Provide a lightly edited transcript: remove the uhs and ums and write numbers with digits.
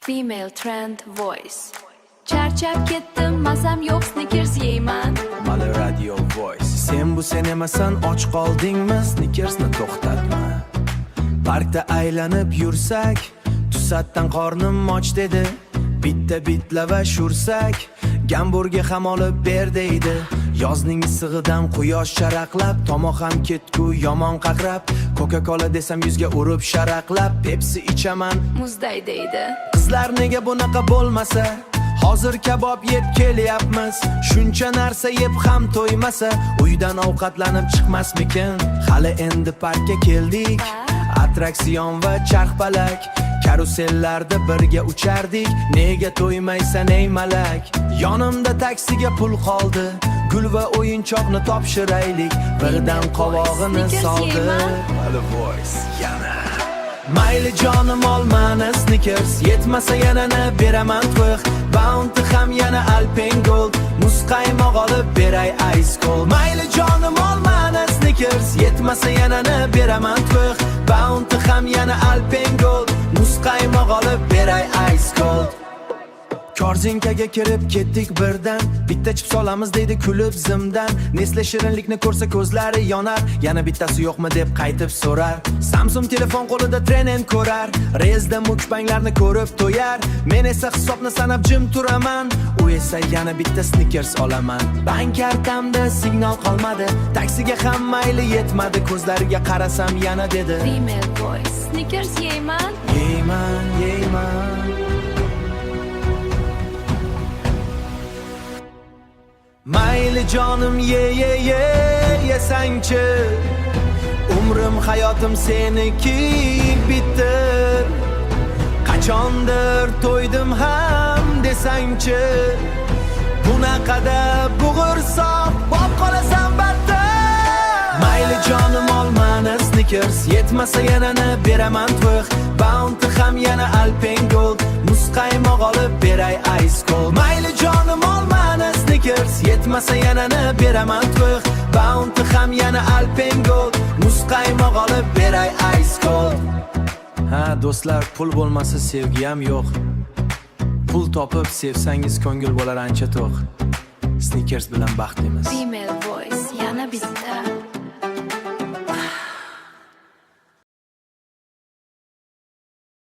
Female Trend Voice. Charchab ketdim, mazam yo'q, Snickers yeyman. Mali Radio Voice. Sen bu sen emasan, och qoldingmi? Snickersni to'xtatma. Parkda aylanib yursak, to'satdan qornim och dedi. Bitta lavash ursak, gamburga ham olib ber deydi. Yozning issig'idan quyosh sharaqlab, tomoq ham ketgu yomon qaqrab. Coca-Cola desam yuzga urib sharaqlab, Pepsi ichaman Muzday deydi. Qizlar nega bunaqa bo'lmasa? Hozir kabob yeb kelyapmiz. Shuncha narsa yeb ham to'ymasa, uydan ovqatlanib chiqmasmikin? Hali endi parkka keldik. Attraksion va charxpalak, karusellarda birga uchardik. Nega to'ymaysan ey malak? Yonimda taksiga pul qoldi. Gul va o'yinchoqni topshiraylik. Birdan qovog'ini soldi. Mali Voice yana. Mayli jonim olmani Snickers, yetmasa yanani beraman to'q. Bounty ham yana Alpengold, muzqaymoq olib beray Ice Cold. Mayli jonim olmani Snickers, yetmasa yanani beraman to'q. Bounty ham yana Alpengold, muzqaymoq olib beray Ice Cold. Korzinkaga kirib ketdik birdan, bitta chips olamiz deydi kulib zimdan. Nestle shirinlikni ko'rsa ko'zlari yonar, yana bittasi yo'qmi deb qaytib so'rar. Samsung telefon qo'lida trenen ko'rar, rezda mukbanglarni ko'rib to'yar. Men esa hisobni sanab jim turaman, u esa yana bitta Snickers olaman. Bank kartamda signal qolmadi, taksiga ham mayli yetmadi, ko'zlariga qarasam yana dedi. Female Voice. Snickers yeyman. Yeyman. Mayli jonim yesangchi, umrim hayotim seniki bitir. Qachondir to'ydim ham desangchi, bunaqada bug'ursoq bo'lib qolasan battar. Mayli jonim olmani Snickers, yetmasa yanani beraman to'q. Bounty ham yana Alpengold, muzqaymoq olib beray Ice Cold. Mayli jonim olmani Snickers, yetmasa yanani beraman to'q. Bounty ham yana Alpengold, muzqaymoq olib beray Ice Cold. Ha do'stlar, pul bo'lmasa sevgi ham yo'q. Pul topib sevsangiz ko'ngil bo'lar ancha to'q. Snickers bilan baxtimiz. Female Voice yana bitta.